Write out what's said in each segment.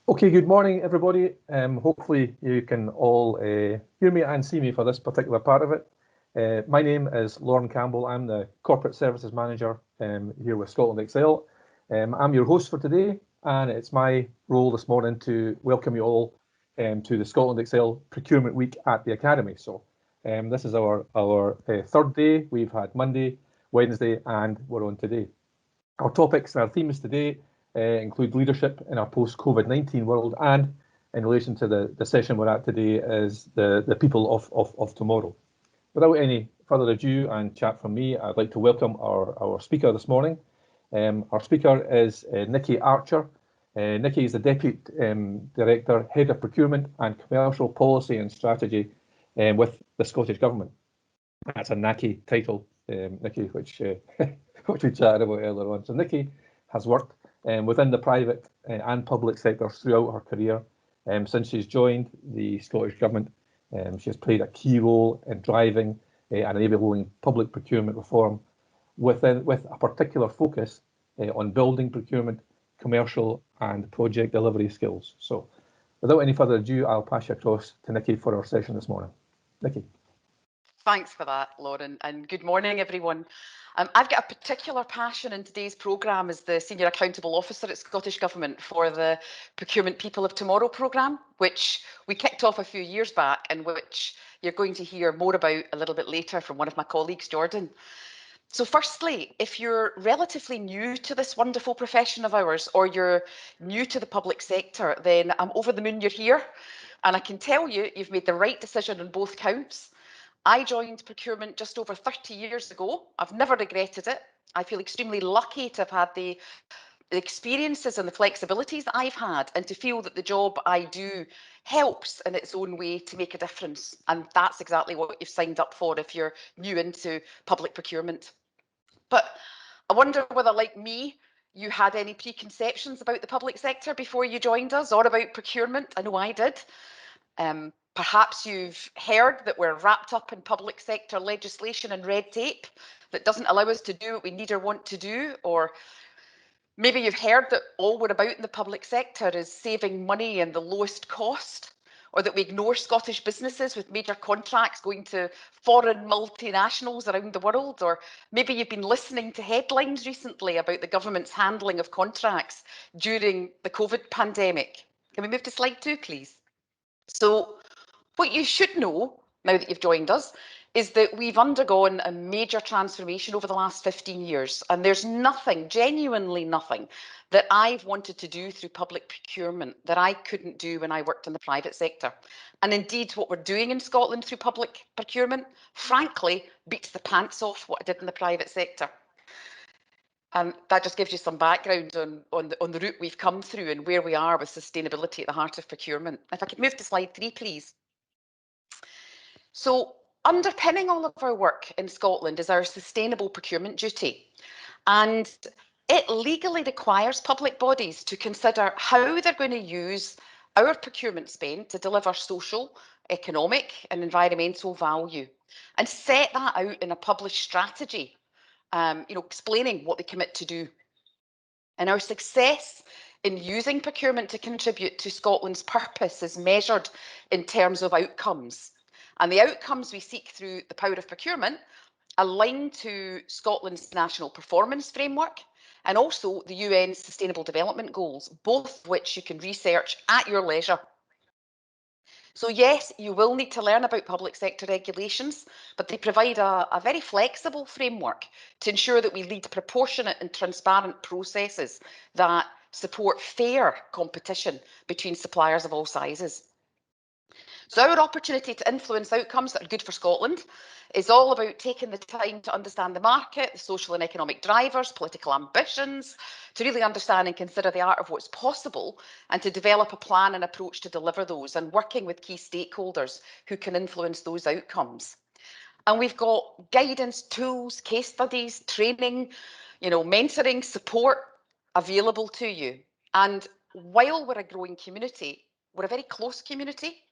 Okay, good morning, everybody. Hopefully you can all hear me and see me for this particular part of it. My name is Lauren Campbell. I'm the Corporate Services Manager here with Scotland Excel. I'm your host for today, and it's my role this morning to welcome you all to the Scotland Excel Procurement Week at the Academy. So this is our third day. We've had Monday, Wednesday, and we're on today. Our topics and our themes today include leadership in our post-COVID-19 world, and in relation to the session we're at today is the people of tomorrow. Without any further ado and chat from me, I'd like to welcome our speaker this morning. Our speaker is Nikki Archer. Nikki is the Deputy Director, Head of Procurement and Commercial Policy and Strategy with the Scottish Government. That's a knacky title, Nikki, which we chatted about earlier on. So Nikki has worked within the private and public sectors throughout her career. Since she's joined the Scottish Government, she has played a key role in driving and enabling public procurement reform with a particular focus on building procurement, commercial and project delivery skills. So without any further ado, I'll pass you across to Nikki for our session this morning. Nikki. Thanks for that, Lauren, and good morning, everyone. I've got a particular passion in today's programme as the Senior Accountable Officer at Scottish Government for the Procurement People of Tomorrow programme, which we kicked off a few years back and which you're going to hear more about a little bit later from one of my colleagues, Jordan. So firstly, if you're relatively new to this wonderful profession of ours, or you're new to the public sector, then I'm over the moon you're here. And I can tell you, you've made the right decision on both counts. I joined procurement just over 30 years ago. I've never regretted it. I feel extremely lucky to have had the experiences and the flexibilities that I've had, and to feel that the job I do helps in its own way to make a difference. And that's exactly what you've signed up for if you're new into public procurement. But I wonder whether, like me, you had any preconceptions about the public sector before you joined us, or about procurement. I know I did. Perhaps you've heard that we're wrapped up in public sector legislation and red tape that doesn't allow us to do what we need or want to do. Or maybe you've heard that all we're about in the public sector is saving money and the lowest cost, or that we ignore Scottish businesses with major contracts going to foreign multinationals around the world. Or maybe you've been listening to headlines recently about the government's handling of contracts during the COVID pandemic. Can we move to slide 2, please? So what you should know, now that you've joined us, is that we've undergone a major transformation over the last 15 years. And there's nothing, genuinely nothing, that I've wanted to do through public procurement that I couldn't do when I worked in the private sector. And indeed, what we're doing in Scotland through public procurement, frankly, beats the pants off what I did in the private sector. And that just gives you some background on the route we've come through and where we are with sustainability at the heart of procurement. If I could move to slide 3, please. So underpinning all of our work in Scotland is our sustainable procurement duty. And it legally requires public bodies to consider how they're going to use our procurement spend to deliver social, economic and environmental value, and set that out in a published strategy, explaining what they commit to do. And our success in using procurement to contribute to Scotland's purpose is measured in terms of outcomes. And the outcomes we seek through the power of procurement align to Scotland's national performance framework and also the UN's Sustainable Development Goals, both of which you can research at your leisure. So yes, you will need to learn about public sector regulations, but they provide a very flexible framework to ensure that we lead proportionate and transparent processes that support fair competition between suppliers of all sizes. So our opportunity to influence outcomes that are good for Scotland is all about taking the time to understand the market, the social and economic drivers, political ambitions, to really understand and consider the art of what's possible, and to develop a plan and approach to deliver those, and working with key stakeholders who can influence those outcomes. And we've got guidance, tools, case studies, training, mentoring, support available to you. And while we're a growing community, we're a very close community.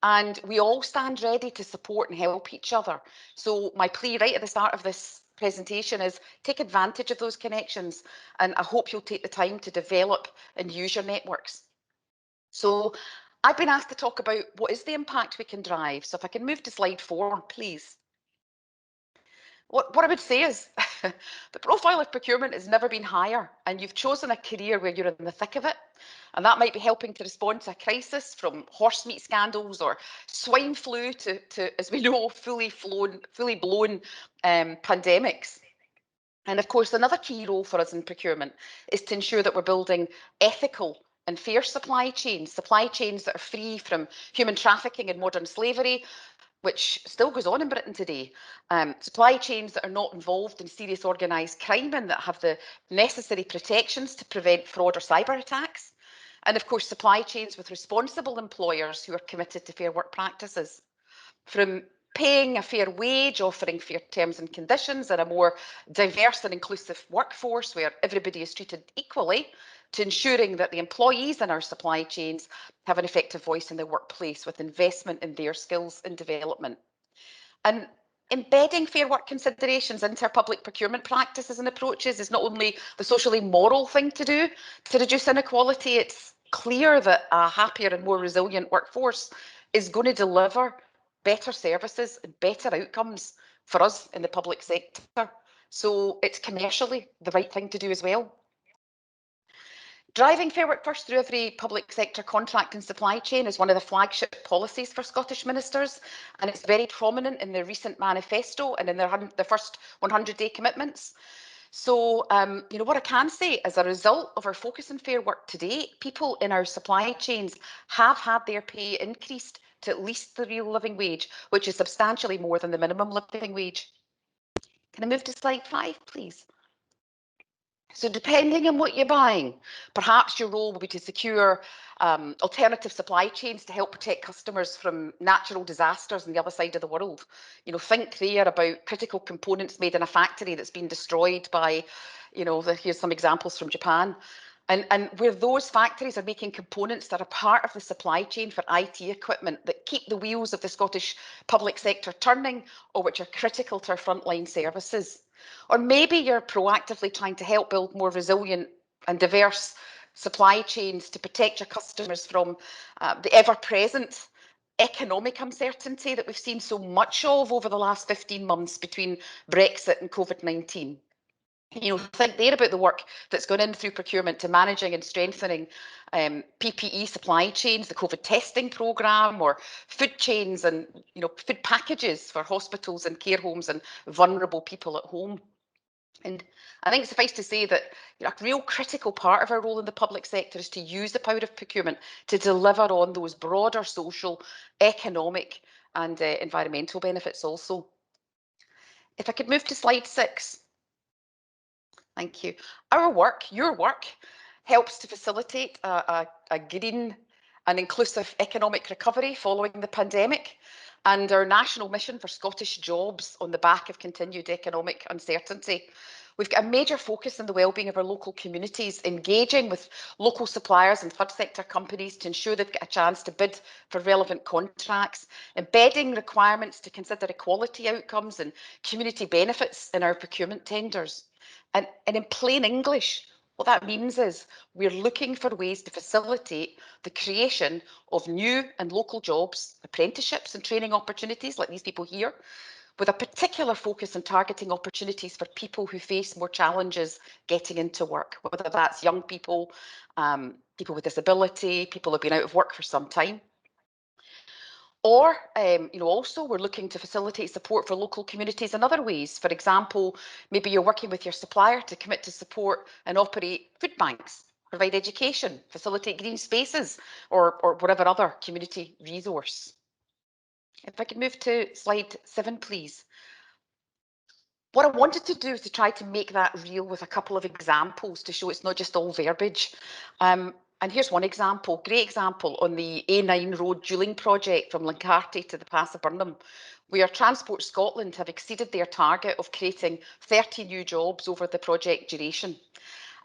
And we all stand ready to support and help each other. So my plea right at the start of this presentation is take advantage of those connections, and I hope you'll take the time to develop and use your networks. So I've been asked to talk about what is the impact we can drive. So if I can move to slide 4, please. What I would say is the profile of procurement has never been higher, and you've chosen a career where you're in the thick of it. And that might be helping to respond to a crisis, from horse meat scandals or swine flu to as we know, fully blown pandemics. And of course, another key role for us in procurement is to ensure that we're building ethical and fair supply chains that are free from human trafficking and modern slavery, which still goes on in Britain today. Supply chains that are not involved in serious organised crime and that have the necessary protections to prevent fraud or cyber attacks. And of course, supply chains with responsible employers who are committed to fair work practices. From paying a fair wage, offering fair terms and conditions, and a more diverse and inclusive workforce where everybody is treated equally, to ensuring that the employees in our supply chains have an effective voice in their workplace with investment in their skills and development. And embedding fair work considerations into our public procurement practices and approaches is not only the socially moral thing to do to reduce inequality, it's clear that a happier and more resilient workforce is going to deliver better services and better outcomes for us in the public sector. So it's commercially the right thing to do as well. Driving Fair Work First through every public sector contract and supply chain is one of the flagship policies for Scottish ministers, and it's very prominent in the recent manifesto and in their first 100-day commitments. So, you know, what I can say, as a result of our focus on fair work today, people in our supply chains have had their pay increased to at least the real living wage, which is substantially more than the minimum living wage. Can I move to slide 5, please? So depending on what you're buying, perhaps your role will be to secure alternative supply chains to help protect customers from natural disasters on the other side of the world. You know, think there about critical components made in a factory that's been destroyed by, you know, here's some examples from Japan. And where those factories are making components that are part of the supply chain for IT equipment that keep the wheels of the Scottish public sector turning, or which are critical to our frontline services. Or maybe you're proactively trying to help build more resilient and diverse supply chains to protect your customers from the ever-present economic uncertainty that we've seen so much of over the last 15 months between Brexit and COVID-19. You know, think there about the work that's gone in through procurement to managing and strengthening PPE supply chains, the COVID testing programme, or food chains and, you know, food packages for hospitals and care homes and vulnerable people at home. And I think suffice to say that, you know, a real critical part of our role in the public sector is to use the power of procurement to deliver on those broader social, economic and environmental benefits also. If I could move to slide 6. Thank you. Our work, your work, helps to facilitate a green and inclusive economic recovery following the pandemic, and our national mission for Scottish jobs on the back of continued economic uncertainty. We've got a major focus on the wellbeing of our local communities, engaging with local suppliers and third sector companies to ensure they've got a chance to bid for relevant contracts, embedding requirements to consider equality outcomes and community benefits in our procurement tenders. And in plain English, what that means is we're looking for ways to facilitate the creation of new and local jobs, apprenticeships and training opportunities like these people here, with a particular focus on targeting opportunities for people who face more challenges getting into work, whether that's young people, people with disability, people who've been out of work for some time. Or, you know, also we're looking to facilitate support for local communities in other ways. For example, maybe you're working with your supplier to commit to support and operate food banks, provide education, facilitate green spaces, or whatever other community resource. If I could move to slide 7, please. What I wanted to do is to try to make that real with a couple of examples to show it's not just all verbiage. And here's one example, great example, on the A9 road dualling project from Lancarty to the Pass of Burnham, where Transport Scotland have exceeded their target of creating 30 new jobs over the project duration.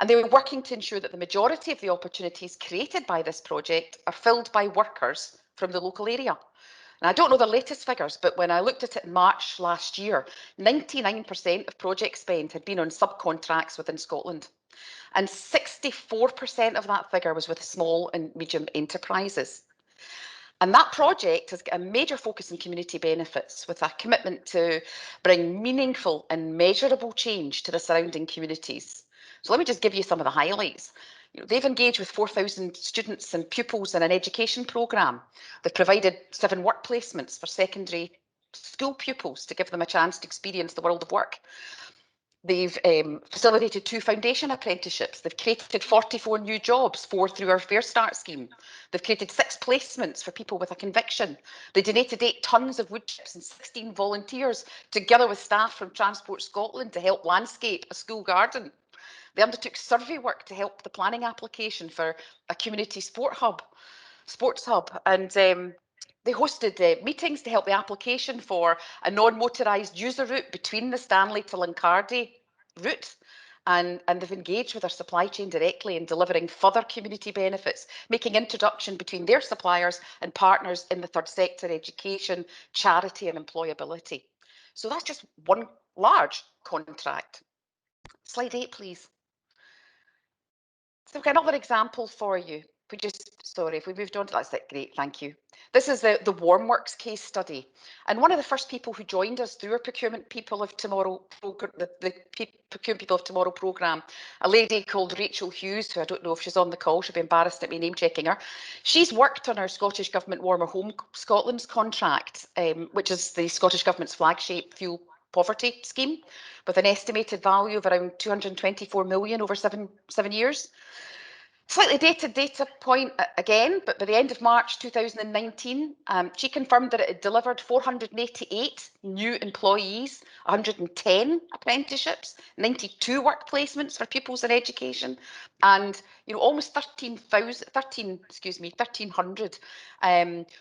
And they were working to ensure that the majority of the opportunities created by this project are filled by workers from the local area. And I don't know the latest figures, but when I looked at it in March last year, 99% of project spend had been on subcontracts within Scotland. And 64% of that figure was with small and medium enterprises. And that project has got a major focus on community benefits with a commitment to bring meaningful and measurable change to the surrounding communities. So let me just give you some of the highlights. They've engaged with 4,000 students and pupils in an education programme. They've provided 7 work placements for secondary school pupils to give them a chance to experience the world of work. They've facilitated 2 foundation apprenticeships. They've created 44 new jobs, 4 through our Fair Start scheme. They've created 6 placements for people with a conviction. They donated 8 tonnes of wood chips and 16 volunteers, together with staff from Transport Scotland, to help landscape a school garden. They undertook survey work to help the planning application for a community sports hub, and they hosted meetings to help the application for a non-motorised user route between the Stanley to Lancardy route. And they've engaged with their supply chain directly in delivering further community benefits, making introduction between their suppliers and partners in the third sector, education, charity and employability. So that's just one large contract. Slide 8, please. So I've got another example for you. If we moved on to that, great, thank you. This is the Warmworks case study. And one of the first people who joined us through our Procurement People of Tomorrow programme, the Procurement People of Tomorrow programme, a lady called Rachel Hughes, who I don't know if she's on the call, she'll be embarrassed at me name checking her. She's worked on our Scottish Government Warmer Home Scotland's contract, which is the Scottish Government's flagship fuel poverty scheme, with an estimated value of around 224 million over seven years. Slightly dated data point again, but by the end of March 2019, she confirmed that it had delivered 488 new employees, 110 apprenticeships, 92 work placements for pupils in education, and almost 1,300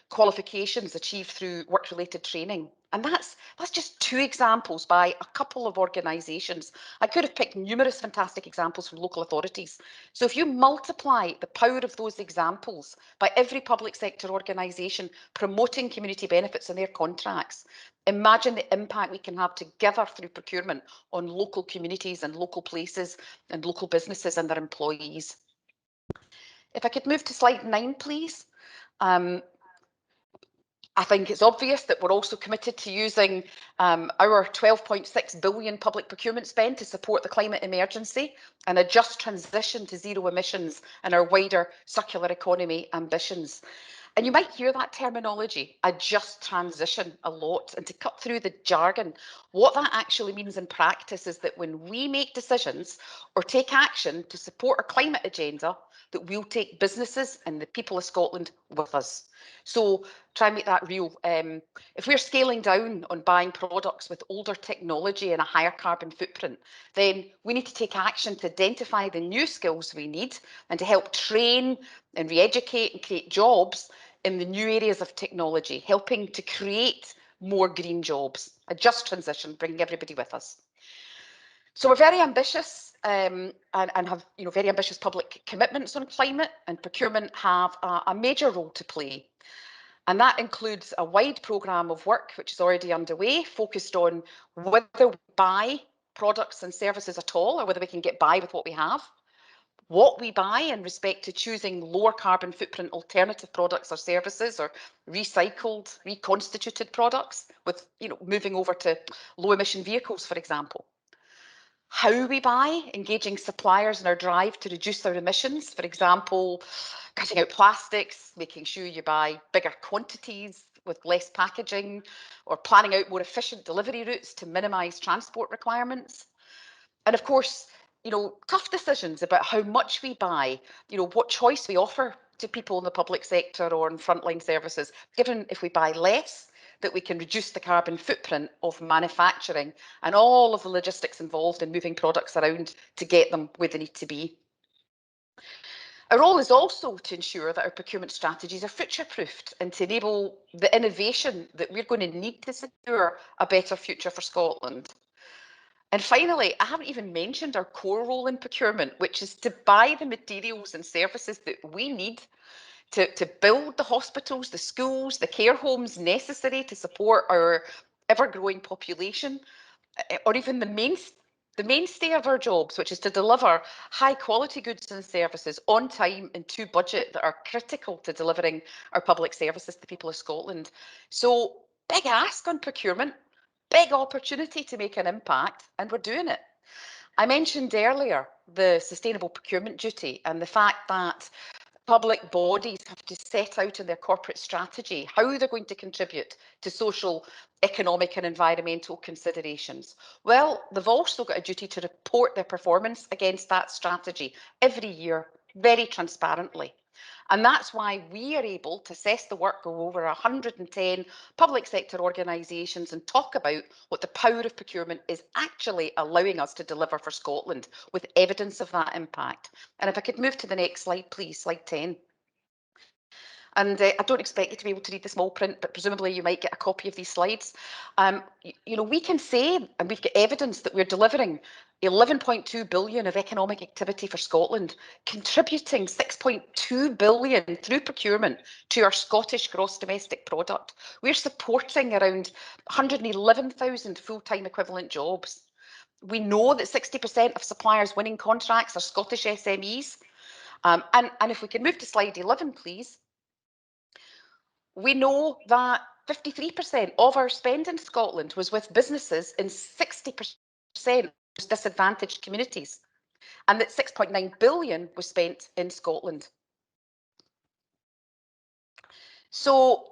qualifications achieved through work-related training. And that's just 2 examples by a couple of organisations. I could have picked numerous fantastic examples from local authorities. So if you multiply the power of those examples by every public sector organisation promoting community benefits in their contracts, imagine the impact we can have together through procurement on local communities and local places and local businesses and their employees. If I could move to slide 9, please. I think it's obvious that we're also committed to using our 12.6 billion public procurement spend to support the climate emergency and a just transition to zero emissions and our wider circular economy ambitions. And you might hear that terminology, a just transition, a lot. And to cut through the jargon, what that actually means in practice is that when we make decisions or take action to support our climate agenda, that we'll take businesses and the people of Scotland with us. So try and make that real. If we're scaling down on buying products with older technology and a higher carbon footprint, then we need to take action to identify the new skills we need and to help train and re-educate and create jobs in the new areas of technology, helping to create more green jobs, a just transition, bringing everybody with us. So we're very ambitious and have very ambitious public commitments on climate, and procurement have a major role to play. And that includes a wide programme of work which is already underway, focused on whether we buy products and services at all, or whether we can get by with what we have, what we buy in respect to choosing lower carbon footprint alternative products or services, or recycled, reconstituted products, with moving over to low emission vehicles, for example. How we buy, engaging suppliers in our drive to reduce our emissions, for example, cutting out plastics, making sure you buy bigger quantities with less packaging, or planning out more efficient delivery routes to minimise transport requirements. And of course, tough decisions about how much we buy, what choice we offer to people in the public sector or in frontline services, given if we buy less, that we can reduce the carbon footprint of manufacturing and all of the logistics involved in moving products around to get them where they need to be. Our role is also to ensure that our procurement strategies are future-proofed and to enable the innovation that we're going to need to secure a better future for Scotland. And finally, I haven't even mentioned our core role in procurement, which is to buy the materials and services that we need to build the hospitals, the schools, the care homes necessary to support our ever-growing population, or even the The mainstay of our jobs, which is to deliver high quality goods and services on time and to budget that are critical to delivering our public services to the people of Scotland. So big ask on procurement, big opportunity to make an impact, and we're doing it. I mentioned earlier the sustainable procurement duty and the fact that public bodies have to set out in their corporate strategy how they're going to contribute to social, economic and environmental considerations. Well, they've also got a duty to report their performance against that strategy every year, very transparently. And that's why we are able to assess the work of over 110 public sector organisations and talk about what the power of procurement is actually allowing us to deliver for Scotland with evidence of that impact. And if I could move to the next slide, please, slide 10. And I don't expect you to be able to read the small print, but presumably you might get a copy of these slides. You know, we can say, and we've got evidence that we're delivering 11.2 billion of economic activity for Scotland, contributing 6.2 billion through procurement to our Scottish gross domestic product. We're supporting around 111,000 full-time equivalent jobs. We know that 60% of suppliers winning contracts are Scottish SMEs. And if we can move to slide 11, please. We know that 53% of our spend in Scotland was with businesses in 60% of disadvantaged communities, and that 6.9 billion was spent in Scotland. So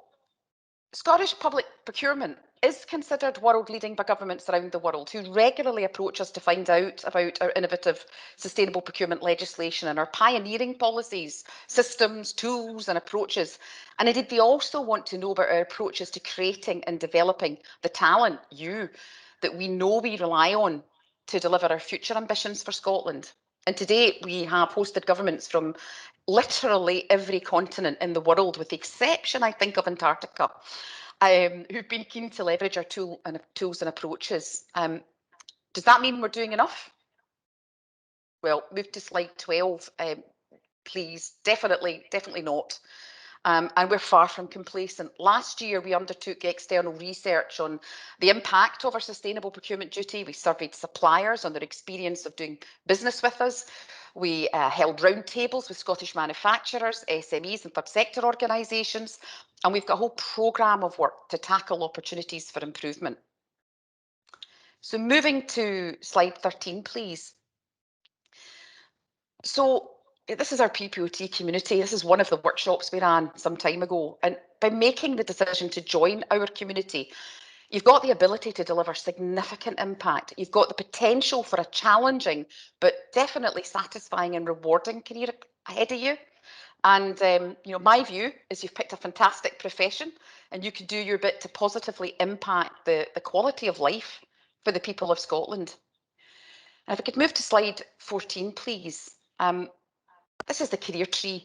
Scottish public procurement is considered world leading by governments around the world who regularly approach us to find out about our innovative sustainable procurement legislation and our pioneering policies, systems, tools and approaches. And indeed, they also want to know about our approaches to creating and developing the talent, that we know we rely on to deliver our future ambitions for Scotland. And to date, we have hosted governments from literally every continent in the world, with the exception, I think, of Antarctica, who've been keen to leverage our tools and approaches. Does that mean we're doing enough? Well, move to slide 12, please. Definitely not. And we're far from complacent. Last year, we undertook external research on the impact of our sustainable procurement duty. We surveyed suppliers on their experience of doing business with us. We held roundtables with Scottish manufacturers, SMEs and third sector organisations. And we've got a whole programme of work to tackle opportunities for improvement. So moving to slide 13, please. So this is our PPOT community. This is one of the workshops we ran some time ago. And by making the decision to join our community, you've got the ability to deliver significant impact. You've got the potential for a challenging, but definitely satisfying and rewarding career ahead of you. And you know, my view is you've picked a fantastic profession and you can do your bit to positively impact the quality of life for the people of Scotland. And if I could move to slide 14, please. This is the career tree.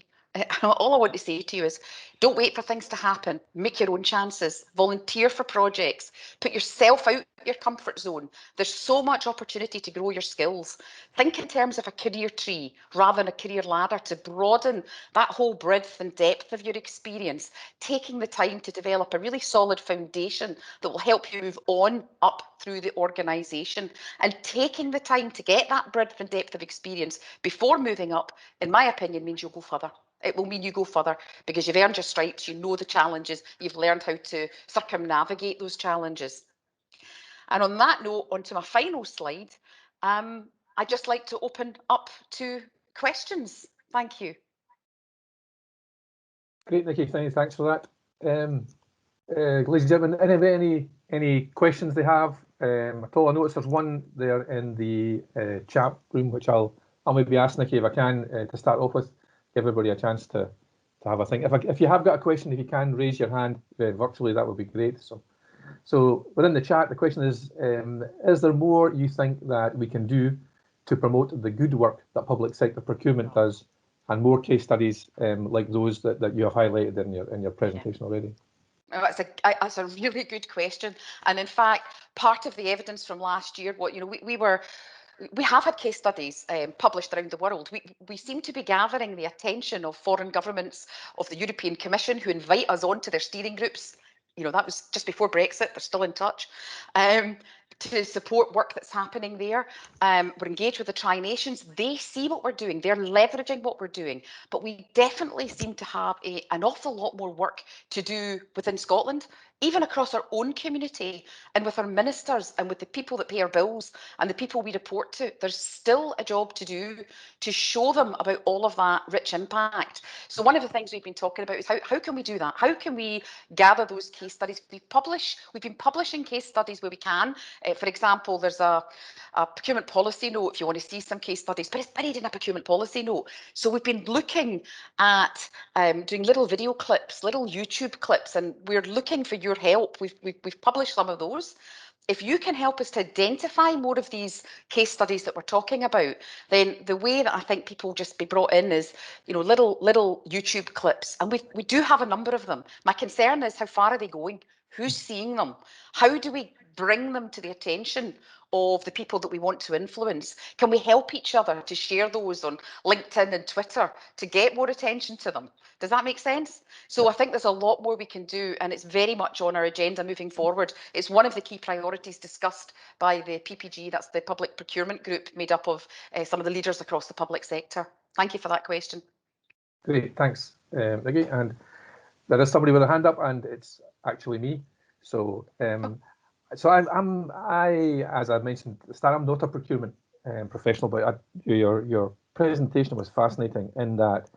All I want to say to you is don't wait for things to happen. Make your own chances. Volunteer for projects. Put yourself out your comfort zone. There's so much opportunity to grow your skills. Think in terms of a career tree rather than a career ladder to broaden that whole breadth and depth of your experience, taking the time to develop a really solid foundation that will help you move on up through the organisation, and taking the time to get that breadth and depth of experience before moving up, in my opinion, means you'll go further. It will mean you go further because you've earned your stripes, you know the challenges, you've learned how to circumnavigate those challenges. And on that note, onto my final slide, I'd just like to open up to questions. Thank you. Great, Nikki, thanks for that. Ladies and gentlemen, any questions they have at all? I notice there's one there in the chat room, which I'll maybe ask Nikki if I can to start off with. Give everybody a chance to have a think. If you have got a question, if you can raise your hand virtually, that would be great. So within the chat, the question is there more you think that we can do to promote the good work that public sector procurement does, and more case studies like those that you have highlighted in your presentation already? That's a really good question. And in fact, part of the evidence from last year, we have had case studies published around the world. We seem to be gathering the attention of foreign governments, of the European Commission, who invite us onto their steering groups. You know, that was just before Brexit, they're still in touch. to support work that's happening there. We're engaged with the Tri-Nations. They see what we're doing. They're leveraging what we're doing. But we definitely seem to have an awful lot more work to do within Scotland, even across our own community and with our ministers and with the people that pay our bills and the people we report to. There's still a job to do to show them about all of that rich impact. So one of the things we've been talking about is how can we do that? How can we gather those case studies? We've been publishing case studies where we can. For example, there's a procurement policy note if you want to see some case studies, but it's buried in a procurement policy note. So we've been looking at doing little video clips, little YouTube clips, and we're looking for your help. We've published some of those. If you can help us to identify more of these case studies that we're talking about, then the way that I think people just be brought in is, little YouTube clips, and we do have a number of them. My concern is, how far are they going? Who's seeing them? How do we bring them to the attention of the people that we want to influence? Can we help each other to share those on LinkedIn and Twitter to get more attention to them? Does that make sense? So I think there's a lot more we can do, and it's very much on our agenda moving forward. It's one of the key priorities discussed by the PPG, that's the Public Procurement Group, made up of some of the leaders across the public sector. Thank you for that question. Great, thanks, Nikki. And there is somebody with a hand up, and it's actually me. So, as I mentioned at the start, I'm not a procurement professional, but your presentation was fascinating in that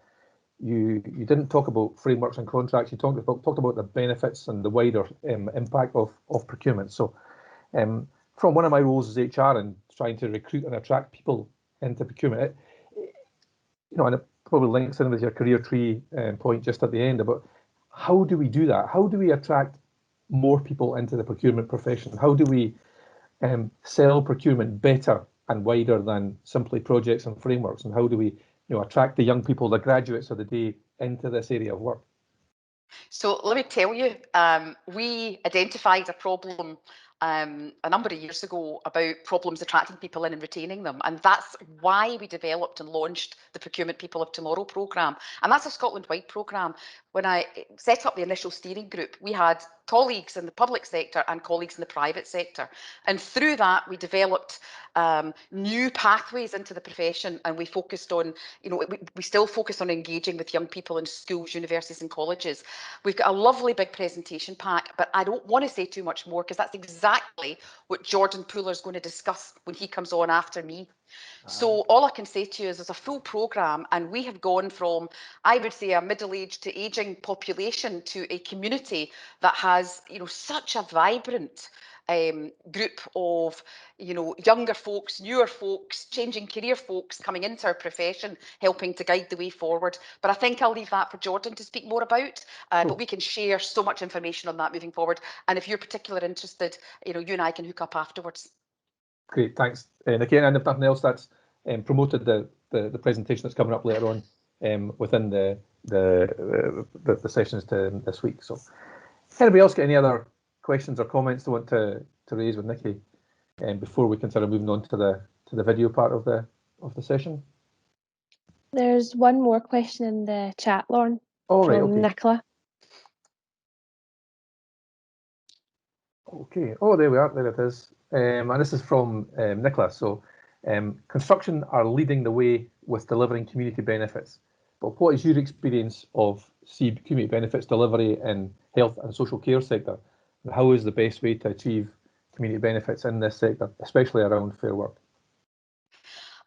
you didn't talk about frameworks and contracts. You talked about the benefits and the wider impact of procurement. So, from one of my roles as HR and trying to recruit and attract people into procurement, and it probably links in with your career tree point just at the end about how do we do that? How do we attract more people into the procurement profession? How do we sell procurement better and wider than simply projects and frameworks? And how do we attract the young people, the graduates of the day, into this area of work? So let me tell you, we identified a problem a number of years ago about problems attracting people in and retaining them. And that's why we developed and launched the Procurement People of Tomorrow programme. And that's a Scotland-wide programme. When I set up the initial steering group, we had colleagues in the public sector and colleagues in the private sector. And through that, we developed new pathways into the profession, and we focused on, we still focus on engaging with young people in schools, universities and colleges. We've got a lovely big presentation pack, but I don't want to say too much more because that's exactly what Jordan Pooler is going to discuss when he comes on after me. So all I can say to you is there's a full programme, and we have gone from, I would say, a middle-aged to ageing population to a community that has, such a vibrant group of, younger folks, newer folks, changing career folks coming into our profession, helping to guide the way forward. But I think I'll leave that for Jordan to speak more about, but we can share so much information on that moving forward. And if you're particularly interested, you and I can hook up afterwards. Great, thanks, Nikki. And if nothing else, that's promoted the presentation that's coming up later on within the sessions to this week. So, anybody else got any other questions or comments they want to raise with Nikki before we consider moving on to the video part of the session? There's one more question in the chat, Lauren, from Nicola. Okay. Oh, there we are. There it is. And this is from Nicola. So, construction are leading the way with delivering community benefits. But what is your experience of community benefits delivery in health and social care sector? And how is the best way to achieve community benefits in this sector, especially around fair work?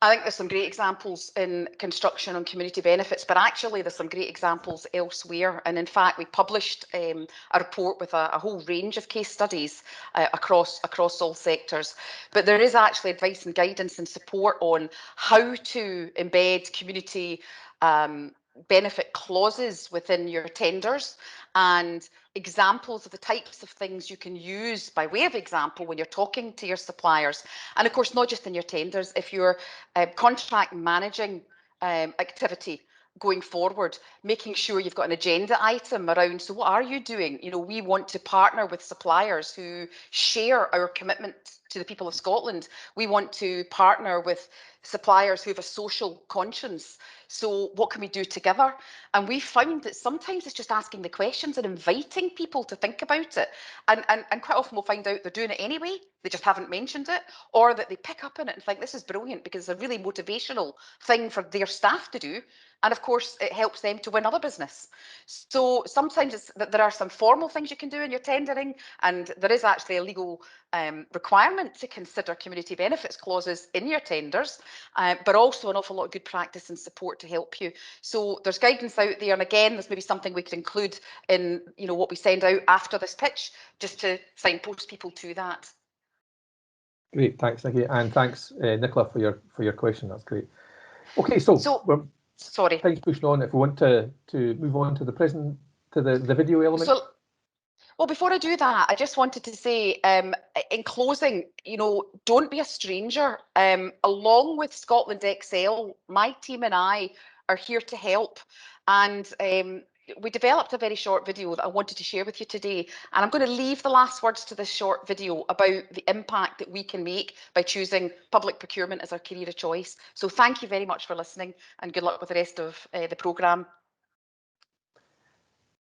I think there's some great examples in construction on community benefits, but actually there's some great examples elsewhere. And in fact, we published a report with a whole range of case studies across all sectors. But there is actually advice and guidance and support on how to embed community benefit clauses within your tenders, and examples of the types of things you can use by way of example when you're talking to your suppliers. And of course, not just in your tenders, if you're contract managing activity going forward, making sure you've got an agenda item around, so what are you doing? We want to partner with suppliers who share our commitment to the people of Scotland. We want to partner with suppliers who have a social conscience. So what can we do together? And we found that sometimes it's just asking the questions and inviting people to think about it. And quite often we'll find out they're doing it anyway, they just haven't mentioned it, or that they pick up on it and think this is brilliant because it's a really motivational thing for their staff to do. And of course, it helps them to win other business. So sometimes it's that there are some formal things you can do in your tendering, and there is actually a legal requirement to consider community benefits clauses in your tenders, but also an awful lot of good practice and support to help you. So there's guidance out there, and again, there's maybe something we could include in what we send out after this pitch, just to signpost people to that. Great, thanks, Nikki, and thanks, Nicola, for your question. That's great. Okay, so sorry. Time's pushing on. If we want to move on to the video element. So, well, before I do that, I just wanted to say, in closing, don't be a stranger. Along with Scotland Excel, my team and I are here to help. And we developed a very short video that I wanted to share with you today. And I'm going to leave the last words to this short video about the impact that we can make by choosing public procurement as our career of choice. So thank you very much for listening, and good luck with the rest of the programme.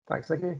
Thanks, Nikki.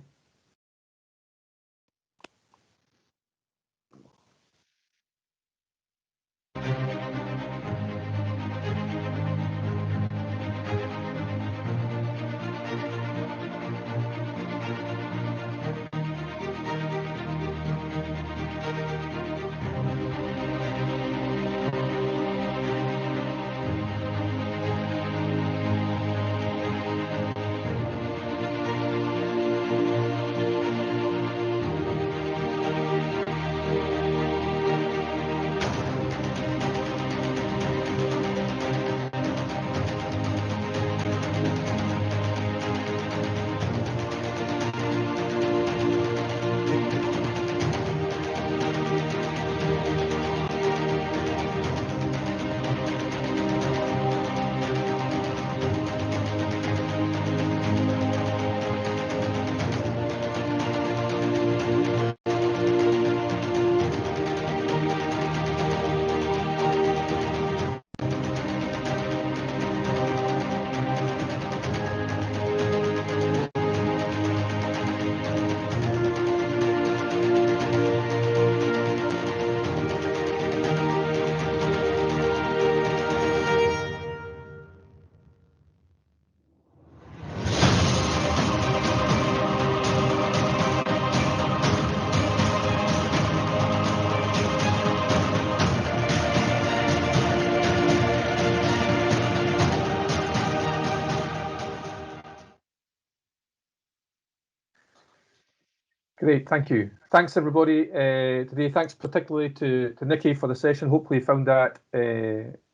Great, thank you. Thanks everybody today. Thanks particularly to Nikki for the session. Hopefully you found that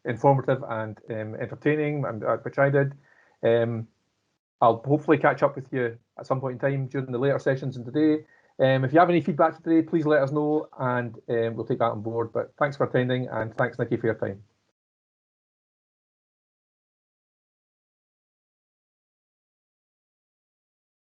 informative and entertaining, which I did. I'll hopefully catch up with you at some point in time during the later sessions in today. If you have any feedback today, please let us know, and we'll take that on board. But thanks for attending, and thanks, Nikki, for your time.